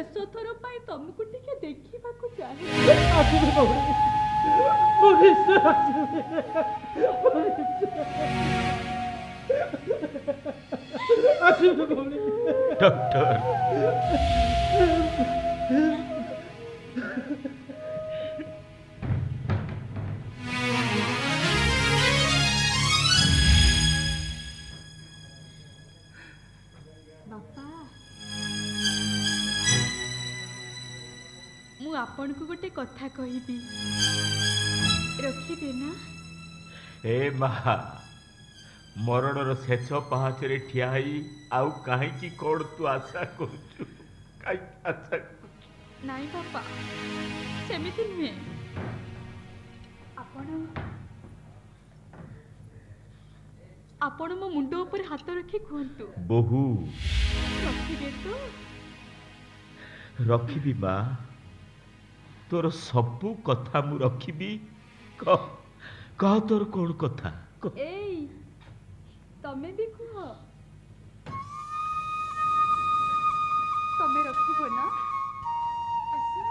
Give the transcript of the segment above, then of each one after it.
शेष थर पाई तुमको टिके देखिबाकू चाहे ଆସିବି ଭଉଣୀ ମୁଁ ନିଶ୍ଚୟ ଆସିବି ଆସିବି ଭଉଣୀ डॉक्टर बापा मु आपण को गोटे कथा कहबी रखिबे ना ए माँ मरणर शेष पहाचरे ठिया होई आउ काहेकि कोड तू आशा करूछु काई आशा करूछु नाई बापा सेमिति नुहे आपण मो मुंड ऊपर हाथ रखी कहतु बहु रखिबे तो रखिबी माँ तोर सबु कथा मु रखिबी कह कह तोर कौन कथा कह। एई तमे भी कुह तमे रखिबो ना आसो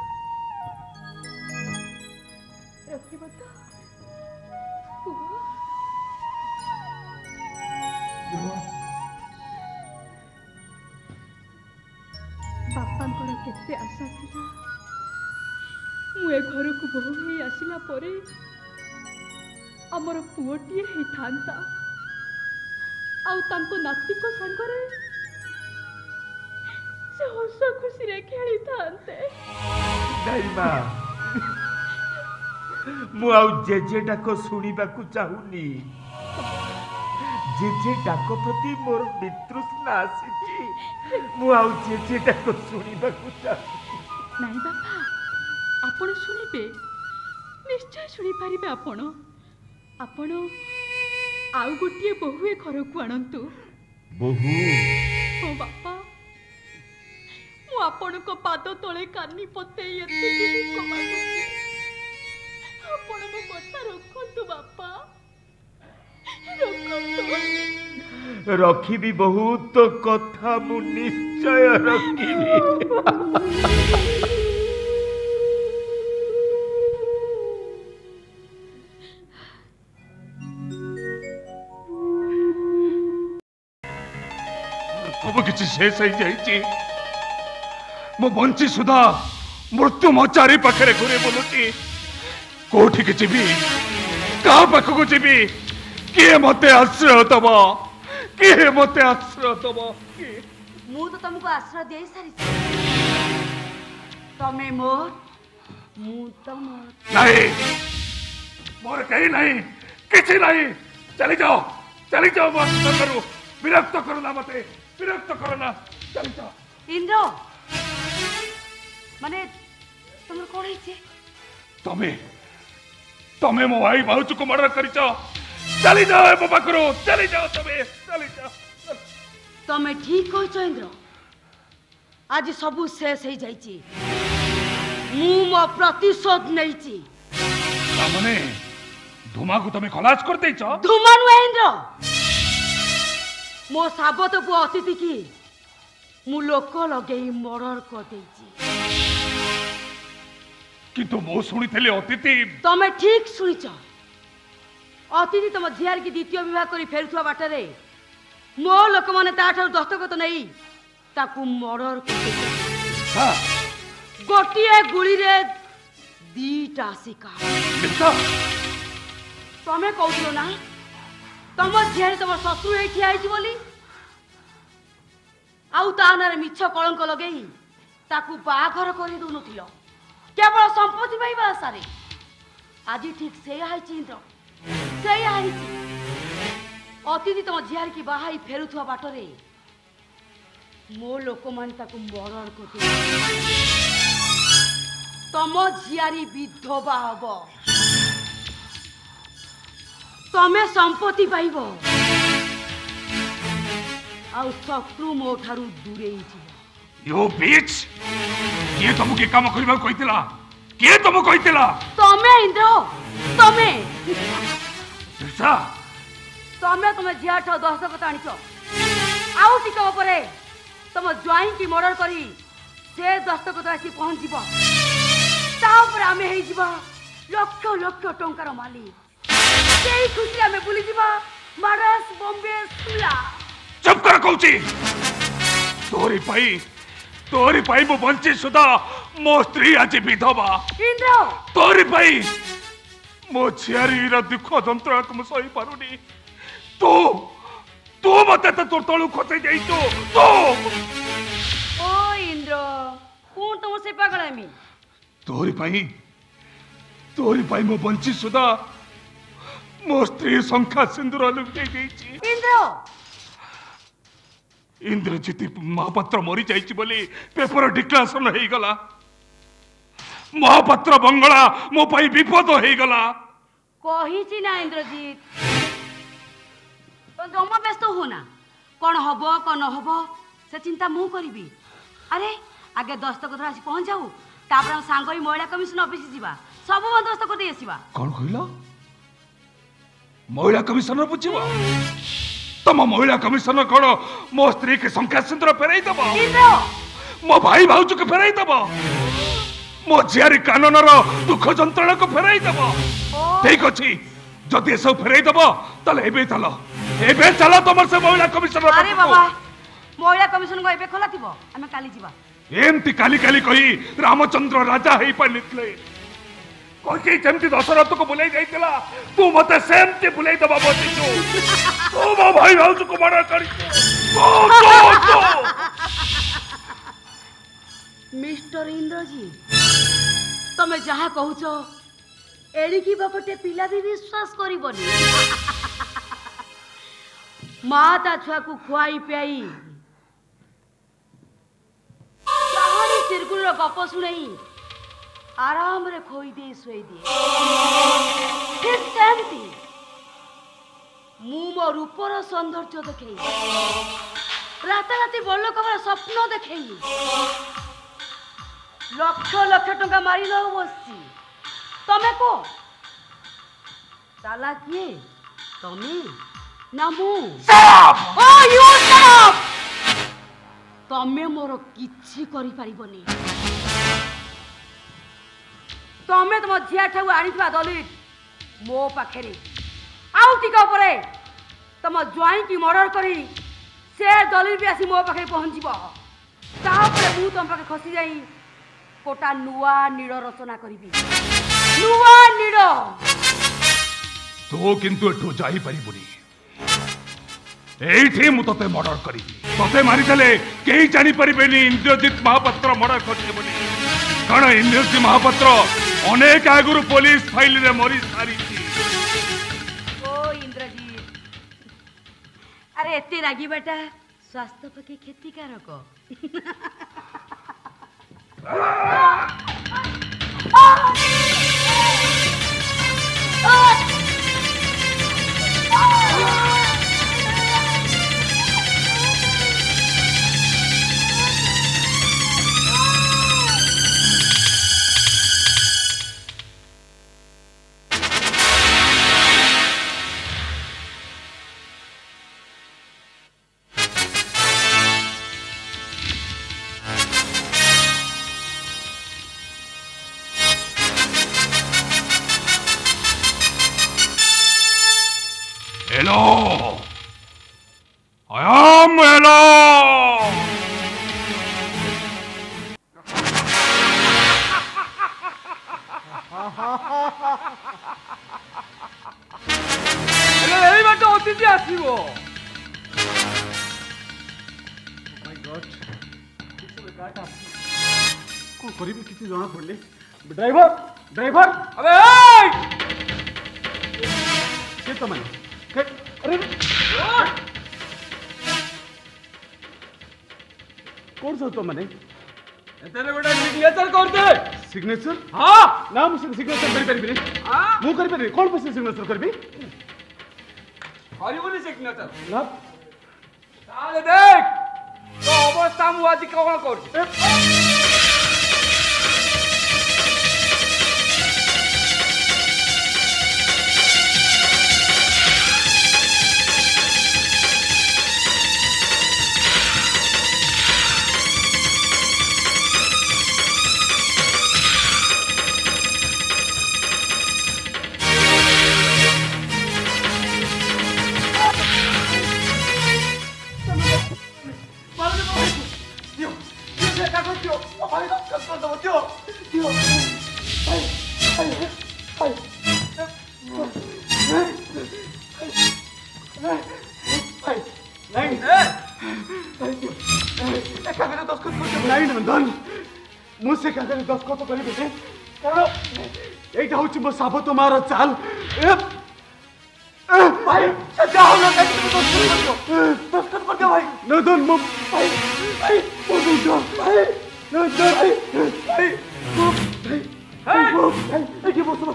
रखिबो तो कुह बापांकर केते आशा थिला मु ए घर को बहु ही आसिला परे हमर पुओटिए हे थांता आउ तांको नाती को संगरे से हस खुशी रे खेली थांते नहीं माँ मु आउ जेजे डाको सुनिबाकू चाहुनी जेजे डाको प्रति मोर वितृष्णा आसीची मु आउ जेजे डाको सुनिबाकू चाहुनी नहीं बापा आपण सुनिबे निश्चय सुनी पारिबे आपण आपण आउ गोटिए बहु ए घर को आणंतु बहु हो बापा मु आपण को पाद तळे कानी पते एतिकी कमागुची आपण मो कथा रखंतु बापा रखंतु रखिबी बहुत कथा मु निश्चय रखिबी सब किसी शेष हो जाइए मो बंची सुधा मृत्यु मो चारि पाखे घूरे बुलुची कोठी की जीवी क्या पाखक जीवी किए मते आश्रय दब किए मते आश्रय दब मु तो तुमको आश्रय दे सारी तमे मोर मु तो मोर नहीं मोर कहीं नहीं किसी नहीं चली जाओ मत करो विरक्त करो ना मते विरक्त करो ना चली जाओ इंद्र माने तुमर कोन हिचे तमे तमे मो भाई भाउच को मर्डर करिचो चली जाओ बाबा करो चली जाओ तमे चली जाओ तमे ठीक कहछ इंद्र आज सब शेष हो जाइची मु मो प्रतिशोध नैची तामने धुमा को तमे खलास कर देइचो धुमा नुहे इंद्र मो साबत को अतिथि की मु लोक लगे मर्डर कर देइची किंतु मो सुनिथिले अतिथि तमे ठीक सुनिच अतिथि तुम झियार की द्वितीय विवाह करी फेरुथुआ बाटरे मो लोक माने ताठर दस्तखत नहीं ताकू मर्डर कर हां गोटिए गुली रे दीटा शिकार मिता तमे कहउलो ना तुम झियार तुम शत्रु हे ठिया आइछि बोली आउ तानारे मिछ कलंक लगेई ताकू बाघर करी दुनुथिलो केवल संपत्ति पाइबा आशारे आज ठीक से आइछि इंद्र से आइछि अतिथि तुम झियार की बाहाई फेरुथुआ बाटरे मो लोक मान ताकू मर्डर करते तुम झियारी विधवा हब तमे संपत्ति पाइब आउ शत्रु मो ठारू दूरे यो बीच ये तुमको के काम करबा कहितला के तुमको कहितला तमे इंद्र तमे दिशा तमे तुम झिया ठा दस्तखत आनिछ आउ टिकब परे तुम ज्वाइन की मर्डर करी से दस्तखत आसी पहुंचब तापर आमे हे जीवा लक्ष लक्ष टंकार मालिक सेई खुशी आमे बुली जीवा महाराज बॉम्बे शिमला। चुप कर कहूची तोरी पाई मु बंची सुधा मो स्त्री आज विधवा इंद्र तोरी पाई मो झियारी दुख जंत्रणा को सही पारुनी तू तू मते तो तळु खसे जाई तो ओ इंद्र कौन तुम से पागल है मी तोरी पाई मो बंची सुधा मो स्त्री संख्या सिंदूर लुटे गई इंद्र इंद्रजीत महापात्र मरी जाइछि बोली पेपर डिक्लेरेशन हो गला महापात्र बंगला मो पाई विपद हो गला कही ना इंद्रजीत तो जमा व्यस्त हो ना कौन हबो कौन हबो से चिंता मु करी अरे आगे दस्तखत आसी पहुंच जाऊ तापर हम सांग ही महिला कमिशन ऑफिस जीवा सब बंदोबस्त कर दे आसीबा कौन कहला महिला कमिशनर बुझिबा तम महिला कमिशनर कौन मो स्त्री के संख्या सिंदूर फेराई दबो मो भाई भाउज के फेराई दबो मो झियारी काननर दुख जंत्रणा को फेराई दबो ठीक अछि जदि सब फेराई दबो तले एबे चलो तमर से महिला कमिशनर अरे बाबा महिला कमिशन को एबे खोला थिबो हमें काली जीवा एमती काली काली कही रामचंद्र राजा हेई पानितले कोई जेमती दशरथ को बुलाई जाइतला तू मते सेमती बुलाई दबा बतिचो तू मो भाई भाउज को मर्डर करी तो मिस्टर इंद्रजीत तमे जहा कहूचो एड़िकी बापटे पिला भी विश्वास करिबनी माता छुआ को खुआई पियाई कहानी चिरकुल गप शुणाई आराम रे खोई दे सोई दिए ठीक सेमती मु मो रूपर सौंदर्य देखई राताराति बड़ लोक स्वप्न देखई लक्ष लक्ष टंका मारी लो बसी तमे को ताला किए तमे ना मु ओ यू स्टॉप तमे मोर किछि करि परिबनी तमे तुम झिया ठाऊ आनिथिबा दलित मो पाखेरे आउ टिका परे तुम ज्वाई की मर्डर करी से दलित भी आसी मो पाखे पहुंचीबो तापरे मु तुम पाखे खसी जाई कोटा नुआ नीड़ रचना करिबी नुआ नीड़ तो किंतु एठो जाई परिबुनी एठी मु तते मर्डर करी तते मारी देले केही जानि परिबेनी इंद्रजीत महापात्र मर्डर करछि बोली कारण इंद्रजीत महापात्र अनेक आगुरु पुलिस फाइल रे मरी सारी ओ इंद्रजीत अरे एते रागी बेटा स्वास्थ्य पक्षे क्षतिकारक Hello! I am hello! এই বাটা অতিথি আসিব মাই গড কোন করিবি কিছু জনা পড়লে ড্রাইভার আবে এই কে তো মানে अरे कौन सा तो मने तेरे बेटा सिग्नेचर कर दे सिग्नेचर हां नाम सिग्नेचर करी परबी हां मु करी परबी कोन पसे सिग्नेचर करबी हरि बोली सिग्नेचर ना ताले देख तो अवस्था मु आज कोन कर भाई दस्तखत कर दो दियो दियो भाई भाई भाई नहीं कागज दस्तखत कर नहीं नंदन मुझसे कागज दस्तखत करी कारण এইটা হচ্ছে মো সাবত মার চাল ভাই যাও না কাটি দস্তখত কর দিও ভাই নদন মো ভাই ভাই ও বুঝো ভাই নদন ভাই ভাই ভাই ভাই এই কি বসো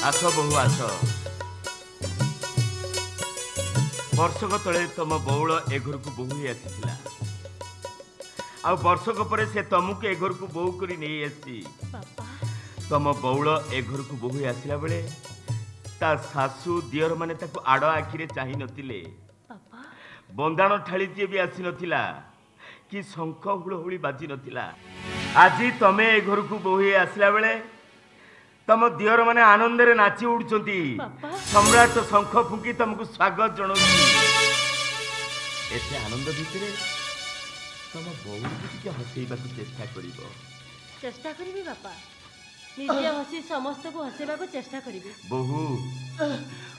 आस बहु आस वर्षक तले तुम बौल ए घर को बोहू आसी आ वर्षक पर से तुमको ए घर को बोहू करी नहीं आसी तुम बौल ए घर को बोहू आसला बेले ता सासू दियर माने ताको आड़ आखिरे चाहि नथिले बंदाण थाळीटिए भी आसी नथिला कि शंख हुळहुळी बाजी नथिला आजी तमे ए घर को बोहू आसला बेले तम दियर माने आनंद रे नाची उड़चंती सम्राट शंख फुंकी तुमको स्वागत जणाउछि एते आनंद भितरे तम बहु के हसेइबा को चेष्टा करिवो चेष्टा करिबी बापा निजे हसी समस्त को हसेबा को चेष्टा करिबी बहु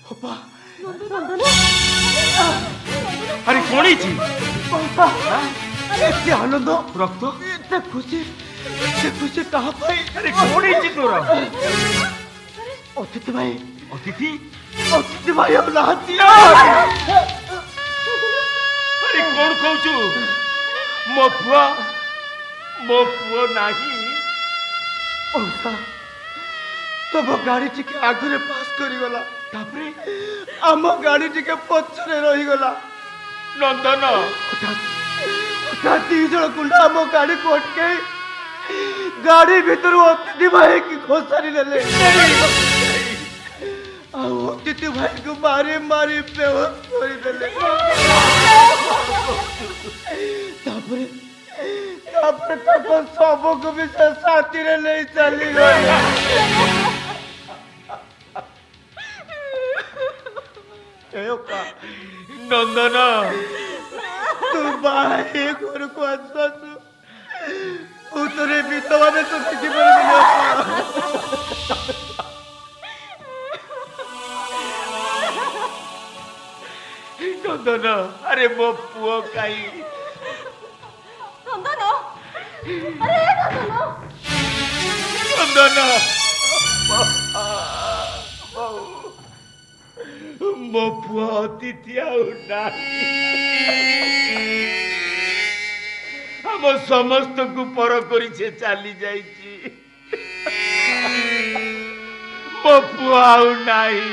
होपा नंदन अरे कोणी छी एते आनंद रक्त एते खुशी कहा पाई अरे कोणी छी तोर अतिथि भाई अतिथि भाई अब नहाती अरे कौन कहूचु मो पुआ नाही तब गाड़ी टिके आगरे पास करी गला तापरे आम गाड़ी टिके पछरे रही गला नंदन हठात दी जण कुंडा आम गाड़ी को अटके गाड़ी भीतर अतिथि भाई की खोसारी ले अतिथि भाई को मारी मारी बेहोश कर देले तापरे तक सब को भी साथी रे ले चली गई नंदन तू भाई घर को आसू उतरे विधवा में तो किसी पर नंदन अरे मो पुओ काई नंदन अरे नंदन मो पुओ अतिथि आउ हम समस्त को पर करी से चली जाइछि मो पुओ आउ नाही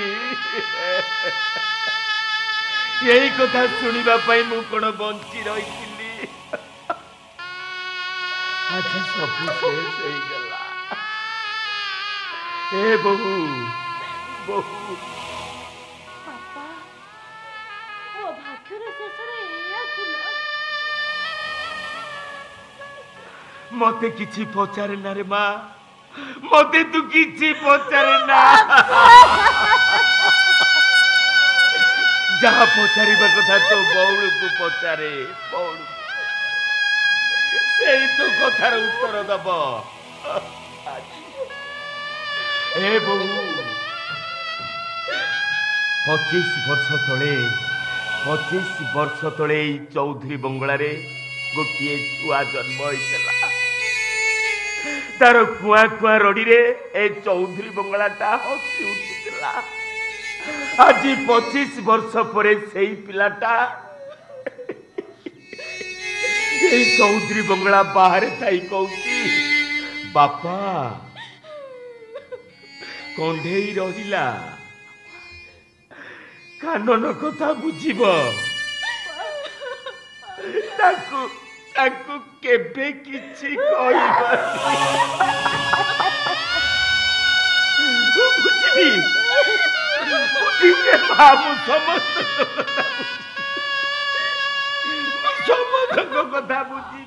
यही कथा सुनिबा पई मु कोन बंची रहिथिली आज सब शेष हो गला ए बहु बापा ओ भाग्यर शेषरे एया थिला मते किछि पचारे ना रे माँ मते तू किछि पचारे ना जहाँ पचारिबा कथा तो बौल को पचारे बौल ସେଇ ତ କଥାର ଉତ୍ତର ଦବ। ଏ ବୋହୁ 25 ବର୍ଷ ତଳେ ଏଇ ଚୌଧୁରୀ ବଙ୍ଗଳାରେ ଗୋଟିଏ ଛୁଆ ଜନ୍ମ ହେଇଥିଲା। ତାର କୁଆଁ କୁଆଁ ରଡିରେ ଏ ଚୌଧୁରୀ ବଙ୍ଗଳାଟା ହସି ଉଠିଥିଲା। ଆଜି 25 ବର୍ଷ ପରେ ସେଇ ପିଲାଟା ଏଇ ଚୌଧୁରୀ ବଙ୍ଗଳା ବାହାରେ ଥାଇ କହୁଛି, ବାପା କଣ୍ଢେଇ ରହିଲା, କାନନ କଥା ବୁଝିବ, ତାକୁ କେବେ କିଛି କହିବନି। ବୁଝିବି ମା, ମୁଁ ସମସ୍ତଙ୍କ କଥା ବୁଝିବି।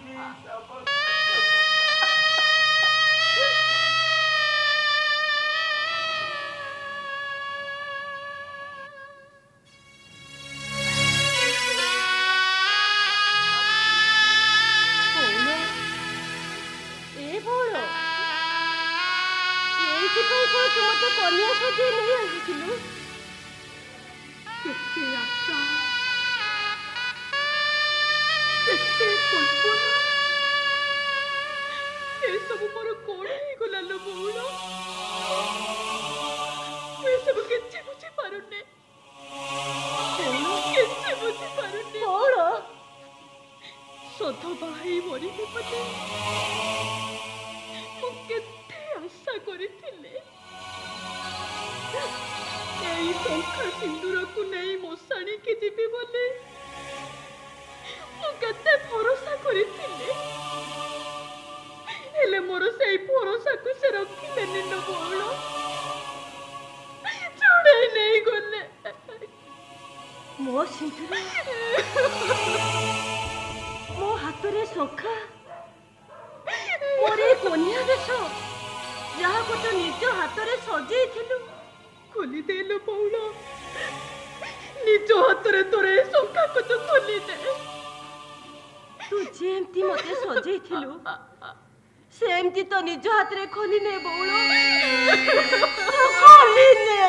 କନ୍ୟା ସଜେଇ ନେଇ ଆସିଥିଲୁ। କେତେ ଆଶା, କେତେ କଳ୍ପନା, ଏସବୁ ମୋର କଣ ହେଇଗଲା ଲୋ ବଉଳ। ଏସବୁ କିଛି ବୁଝିପାରୁନି, କିଛି ବୁଝିପାରୁନି ବଉଳ। ସଧବା ହେଇ ମରିବି ବୋଲି ମୁଁ କେତେ ଆଶା କରିଥିଲି। এই শঙ্খা সিন্দুরকু নেই মশাণীকে ଯିବି ବୋଲି ମୁଁ କେତେ ଭରସା କରିଥିଲି। ହେଲେ ମୋର ସେଇ ଭରସାକୁ ସେ ରଖିଲେନି ଲୋ ବଉଳ, ଛୁଡ଼େଇ ନେଇ ଗଲେ। ମୋ ସିନ୍ଦୁର, ମୋ ହାତରେ ଶଙ୍ଖା, ମୋର କନ୍ୟା ବେଶ, ଯାହାକୁ ତୁ ନିଜ ହାତରେ ସଜେଇଥିଲୁ, ଖୋଲିଦେଲୁ ବଉଳ। ନିଜ ହାତରେ ତୋର ଏ ଶଙ୍ଖାକୁ ତୁ ଖୋଲିଦେ। ତୁ ଯେମିତି ମତେ ସଜେଇଥିଲୁ ସେମିତି ତ ନିଜ ହାତରେ ଖୋଲିନେ ବଉଳ, ଖୋଲିନେ।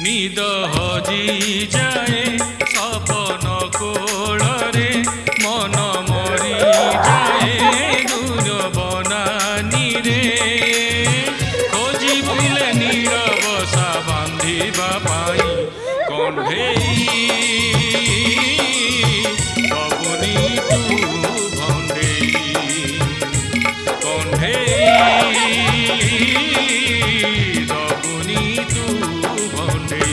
নিদ হজি যায় সপন কোড়রে মন মরি যায় দূর বনানী রে খোঁজি বুলে নীরবসা বাঁধিবা পাই কণ্ঠেই কবুনি তু ভণ্ডেই কণ্ঠেই দবুনি তু ভণ্ডেই।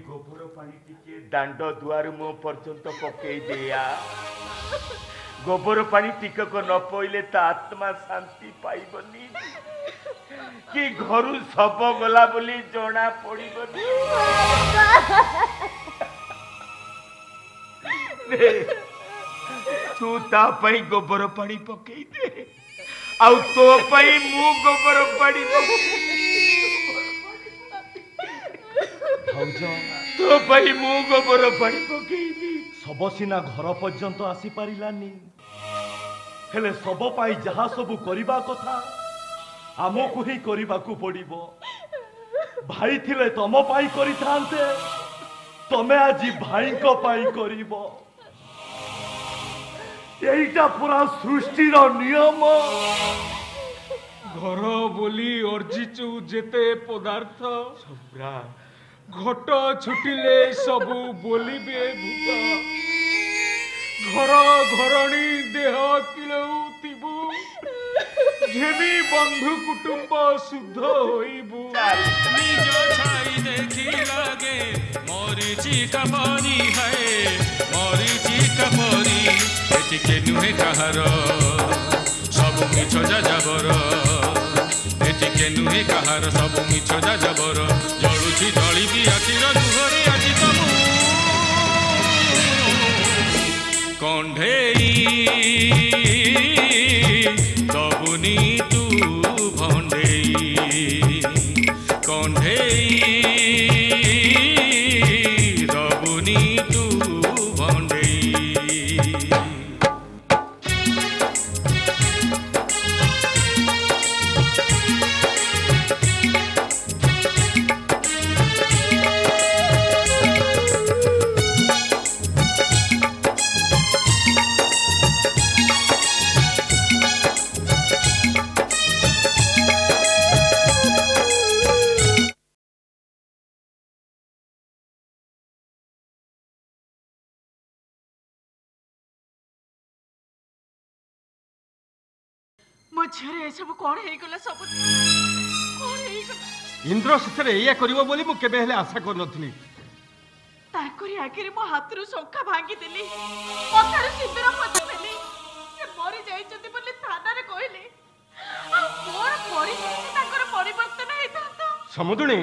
ଗୋବର ପାଣି ଟିକେ ଦାଣ୍ଡ ଦୁଆର ମୋ ପର୍ଯ୍ୟନ୍ତ ପକେଇ ଦେଆ। ଗୋବର ପାଣି ଟିକକ ନ ପଇଲେ ତା ଆତ୍ମା ଶାନ୍ତି ପାଇବନି, କି ଘରୁ ଶବ ଗଲା ବୋଲି ଜଣା ପଡିବନି। ତୁ ତା ପାଇଁ ଗୋବର ପାଣି ପକେଇ ଦେ, ଆଉ ତୋ ପାଇଁ ମୁଁ ଗୋବର ପାଣି ପକେଇ भाउज तो भाई मु गोबर पानी पकेबी सब सिना घर पर्यंत आसी पारिलानी हेले सब पाई जहा सब करिबा कथा आमको ही करिबाकू पड़िबो भाई थिले तम पाई करिथांते तमे आजी भाई को पाई करिबो एइटा पूरा सृष्टिर नियम घर बोली अर्जिचु जेते पदार्थ घट छुटिले सबु बोलिबे भूत घर घरणी देह किलौथिबु घेनी बंधु कुटुंब शुद्ध होइबु निज छाई देखी लगे मरीची का परी है मरीची का परी एटिके नुहे कहार सब मिछ जाजाबर एटिके नुहे कहार सब मिछ जाजाबर जलुछि जलिबी आखिर दुहरे आजि तमु कंढेई दबुनी तू भंडेई कंढेई दबुनी तू भंडेई मो झरे सब कौन है गला सब कौन है गला इंद्र शेषे या करिवो बोली मु केबे हेले आशा कर नथली ताकरी आगे मो हाथ रु शंखा भांगी देली पथर सिंदूर पति देली से मरि जाई जति बोले थाना रे कहले आ मोर परिस्थिति ताकर परिवर्तन हेता तो समुदुणी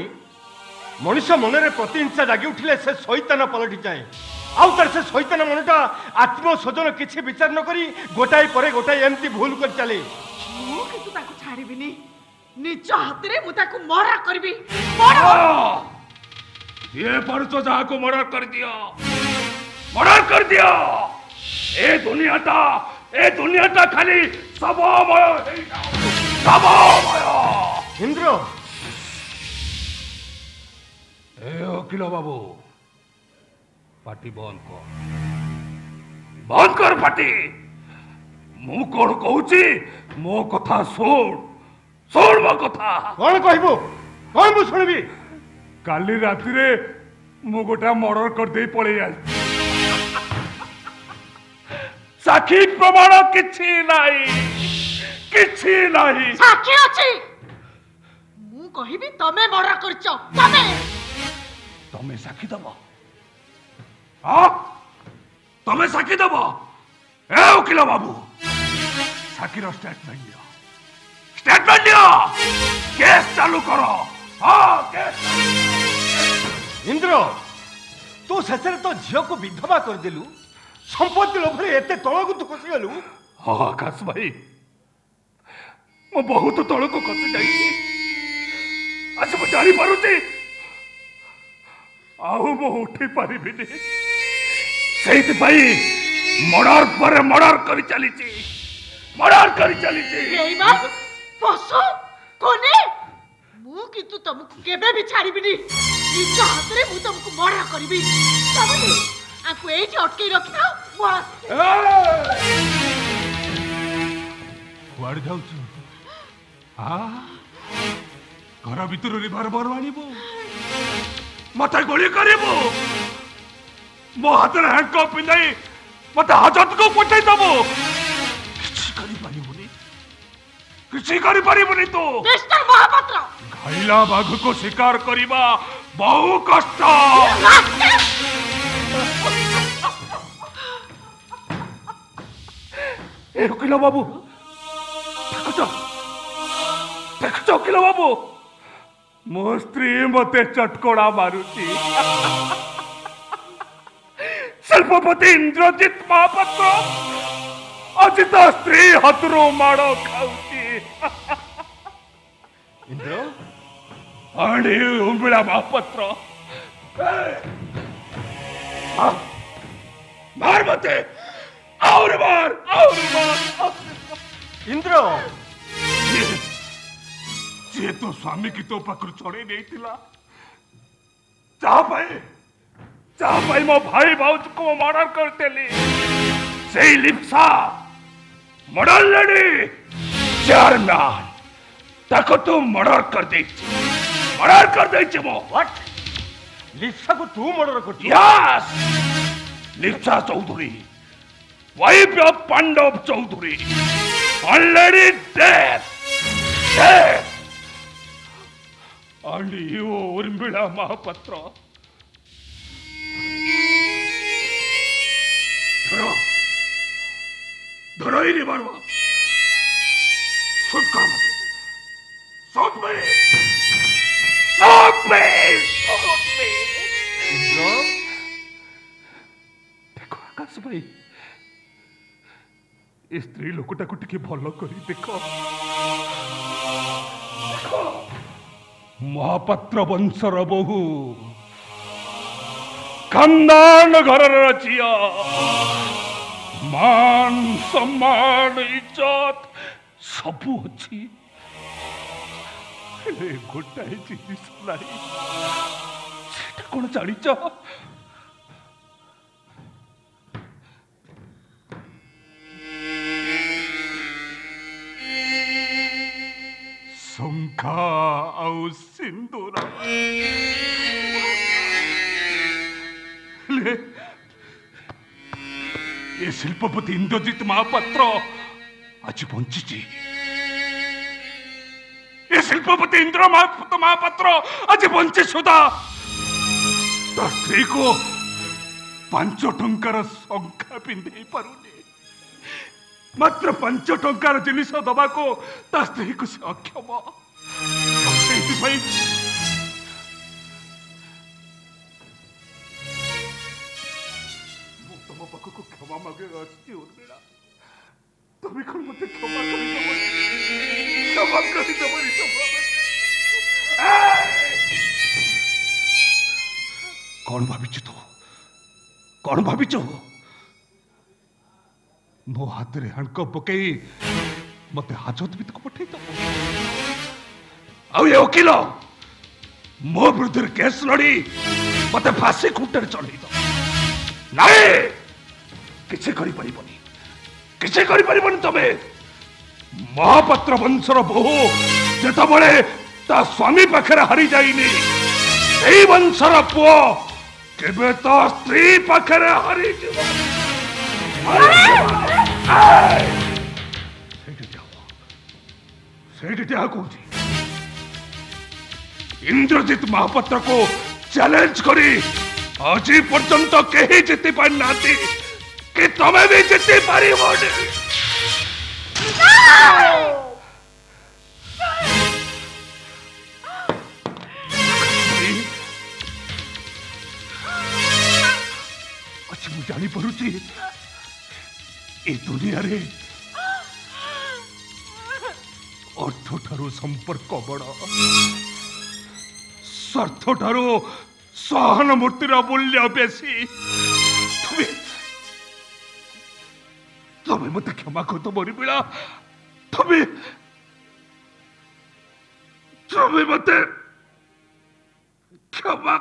मनुष्य मनरे प्रतिहिंसा जागी उठिले से शैतान पलटि जाए आउ तर से शैतान मनटा आत्मस्वजन किछि विचार न करी गोटाई परे गोटाई एमती भूल कर चले मु कितु ताको छाड़ीबिनी निज हाथ रे मु ताको मरा करबी मरा ये परसो जहा को मर्डर कर दिया ए दुनियाटा खाली सबमय इंद्र ए वकील बाबू पार्टी बंद कर पार्टी मु कौन कहूची मो कथा सुन मो कथा कौन कहबो कौन मु सुनबी काली राति रे मु गोटा मर्डर कर दे पळे आइ साक्षी प्रमाण किछि नाही साक्षी अछि मु कहिबी तमे मरा करछ तमे साक्षी दबो हाँ तमे साक्षी दबो ए वकील बाबू साक्षीर स्टेटमेंट दियो केस चालू करो हाँ केस इंद्र तू शेषे तो झील को विधवा करदेलु संपत्ति लोभरे एते तळकु तू खसी गलु हाँ आकाश भाई मो बहुत तळकु खसी जाई आज मु जानी पारुची आउ मो उठी पारिबिनी मर्डर पर मर्डर करी चलीची रेइबा पसो कोने मु कितु तुमको केबे भी छाड़ीबिनी निज हाथ रे मु तुमको मरा करबी तबे आको एई जे अटके रखिना कुआड़ जाउछु घर भितर रिभल्वर आनिबो मते गोली करिबो मो हाथ रे हैंडकफ पिंधाई मते हाजत को पठाई दबो किसी करी परिबनी तो मिस्टर महापात्र घाइला बाघ को शिकार करिबा बहु कष्ट ए वकील बाबू देखो वकील बाबू मो स्त्री मते चटकोड़ा मारुची शिल्पपति इंद्रजित महापात्र अजित स्त्री हतरो माड़ खाऊची इंद्र अणी उंबिला महापात्र मार मते और मार इंद्र जे तो स्वामी की तो पाखु छड़े नहीं थिला चाह पाई मो भाई भाउज को मर्डर करतेली सेई लिप्सा मर्डर लेडी चेयरमैन ताको तू मर्डर कर दे मो व्हाट लिप्सा को तू मर्डर कर yes Lipsa Chaudhary wife of Pandav Chaudhary already dead and you Urmila Mohapatra धरो ही नहीं मारवा शूट कर मत शूट में देखो आकाश भाई ए स्त्री लोकटा को टिके भलो करी देखो महापात्र वंशर बहु खानदान घर झिया मान सम्मान इज्जत सबू अच्छी गोटाए जिनिस नहीं सेटा कौन जानिच शंखा आउ सिंदूर ये शिल्पपति इंद्रजित महापात्र आज बंची ये शिल्पपति इंद्र महापात्र आज बंची सुधा स्त्री को 5 टंकार शंखा पिंधे पारुनी मात्र 5 टंकार जिनिस दबा को ता स्त्री को से अक्षम तुम पाखक क्षमा मागे उर्मिला तुम्हें कौन मत क्षमा कौन भाविचु तो कौन भाविचु मो हाथ रे हणक पकई मते हाजत भी तक पठे तो आउ ये वकील मो विरुद्ध केस लड़ी मते फांसी खुंटे चढ़ई दो नहीं किसी करी परिबनी तमे महापात्र वंशर बहु जेत बड़े ता स्वामी पाखरे हारी जाइनी सेई वंशर पुओ केबे तो स्त्री पाखरे हारी जीव इंद्रजित महापात्र को चैलेंज करी आज पर्यंत कहीं जीति पारि ना कि तमें भी जीति पार अच्छी मु जानी पड़ुची ए दुनिया रे अर्थ ठारू संपर्क बड़ स्वार्थ ठारू सहानुभूतिर मूल्य बेसी तमें मत क्षमा कर तो मोरी मिला तमें मत क्षमा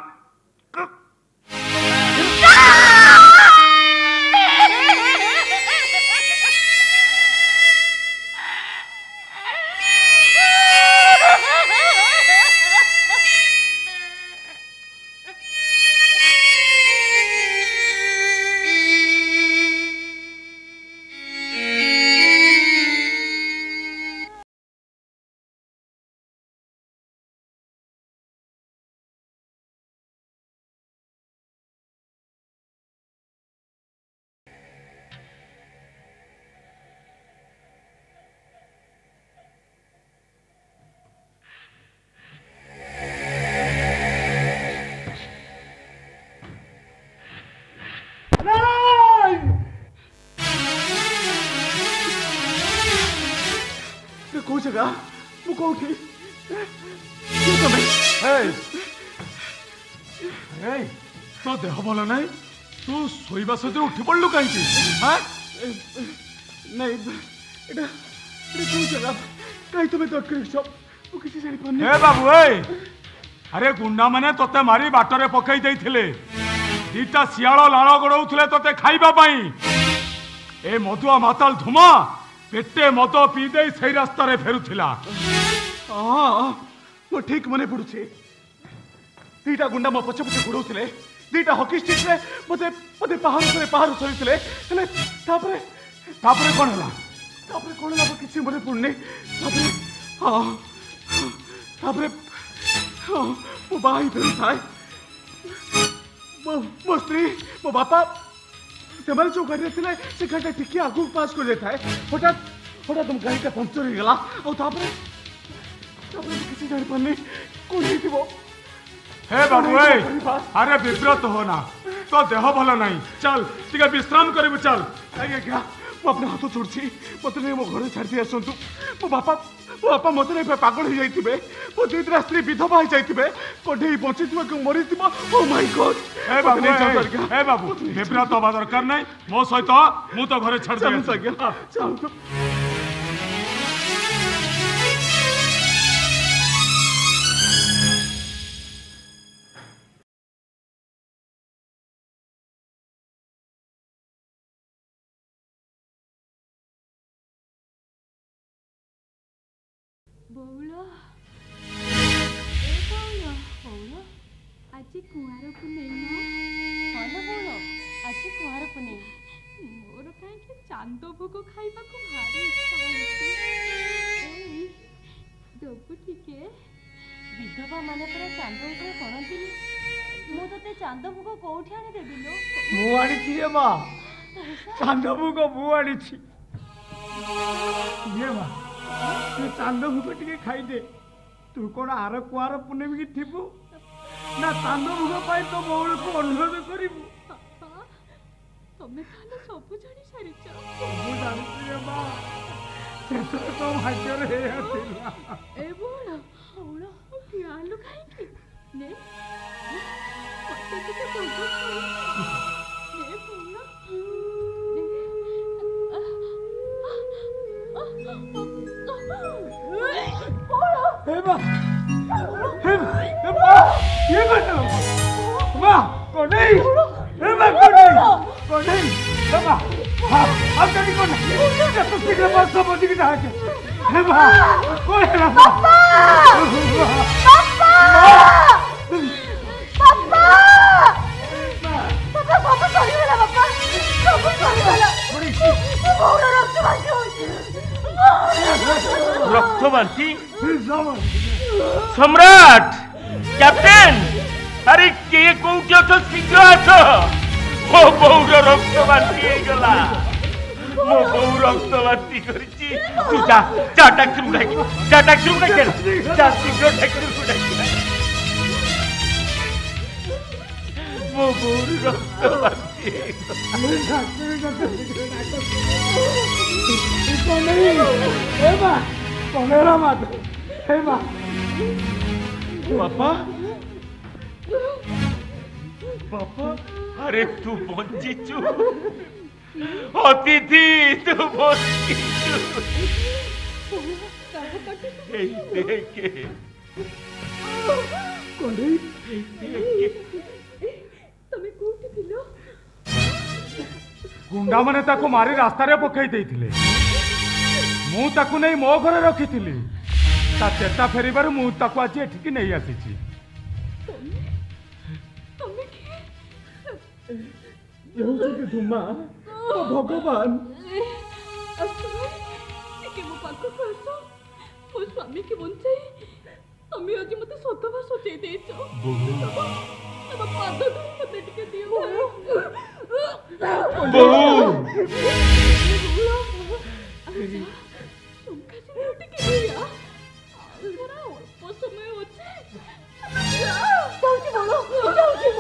तो देह भल ना तू शोवा सहित उठी पड़लु कहीं कहीं तुम्हें बाबू अरे गुंडा माने तोते मारी बाटरे पकई देइथिले दीटा सियाल लाल गड़ौले तोते खाइबा पाई ए मदुआ माताल धुमा पेटे मद पी दे सही रास्ता रे फेरुथिला मो ठीक मने पड़ुछे दीटा गुंडा मो पछे पछे गुड़ौले दीटा हॉकी स्टिक रे मते मते पहाड़ चढ़ीथिले हेले तापरे तापरे कोन हला किछि मने पड़ने तापरे तापरे मो बाई फेरु थाए मो स्त्री मो बापा से जो गाड़ी थे से गाड़ी टिके आगू पास कर देता है हठात हठात तुम गाड़ी का पंक्चर हो गला और तापरे किसी जान पाने कौन थी वो हे बाबू अरे विव्रत हो ना तो देह भल नहीं चल टिके विश्राम करू चल क्या मो अपने हाथ जोड़ी मत नहीं मो घर छाड़ी आसतु मो बापा मत नहीं पागल हो जाइए मो दीदरा स्त्री विधवा हो जाइए कढ़े बची मरी ओ माय गॉड हे बाबू विव्रत हवा दरकार नहीं मो सहित मु तो घरे छाड़ चलू बौल आज कुआर पुनई बौल आज कुआर पुनई मोर कहीं चांद भोग खाइबा को भारी इच्छा होती दबु टिके विधवा माने पूरा चांद उपर करती मु ते चांद भोग कोठी आनी देबी लो मु आनी रे मां चांद भोग मु आनी ये मां तू चांद भोग टिके खाई दे तू कौन आर कुआर पुनमी की थिबु ना चांद भोग पाई तो बौल को अनुरोध करिबु तमे खाली सब जानी सारिच मु जानी रे मां से तो भाग्य रे आतिला ए बोल बोल कि आलू खाई की ने मते के बोल ने बोल हे बा ये करते हो मां कोने हे बा कोने हे बा अब तक कोने जब तक के पास सब दिख रहा है हे बा कोने ना पापा सब सरीगला बापा सब सरीगला बहुत रक्त बाकी रक्त बांटी सम्राट कैप्टेन अरे के कोउटी अछ शीघ्र आस मो बौर रक्त बांटी गला मो बौ रक्त बांटी करची तू जा टैक्सी उठाई जा शीघ्र टैक्सी उठाई मो बौर रक्त बांटी बापा बापा अरे तू बंचीचु अतिथि तू बंचीचु देखे तमे कोठी थिलो गुंडा माने ताको मारी रास्ता रे पकई देइथिले मु ताको नहीं मो घरे रखिथिली ता चेता फेरिबार मु ताको आज एठिकी नहीं आसीची तमे के धुमा भगवान के मो पाखो आसो मो स्वामी के बंचाई तमे आज मते सतबा सोचै देछो तब पाद धरि मते टिके दियो बहु संका से टिके दिया थोड़ा अल्प समय होचे जाउची बोलो जाउची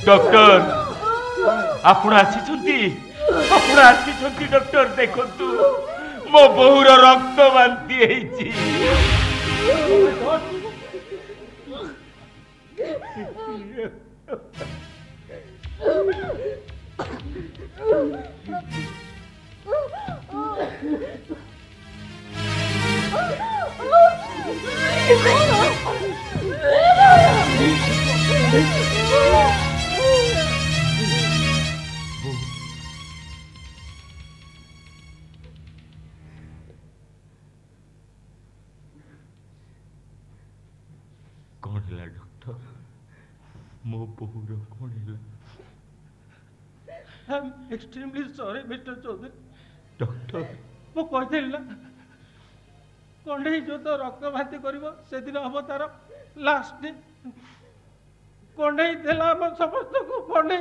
डॉक्टर आपण आसी डॉक्टर देखंतु मो बहुर रक्त बांती हेची कौन है डॉक्टर मो बहुर कौन है I am extremely sorry mister Chaudhary doctor मु कहते ना कंडे जो तो रक्त भाती कर से दिन हम तार लास्ट डे कंडे देला हम समस्त को कंडे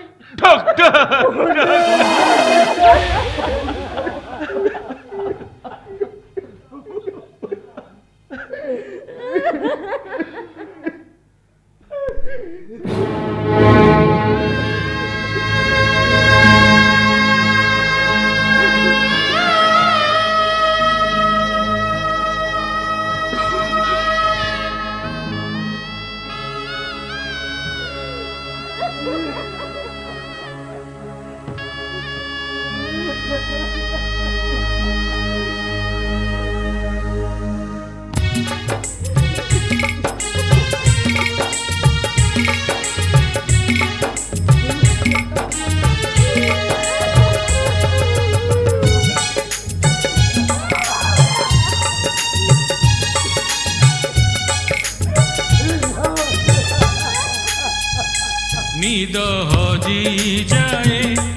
नींद हजी जाए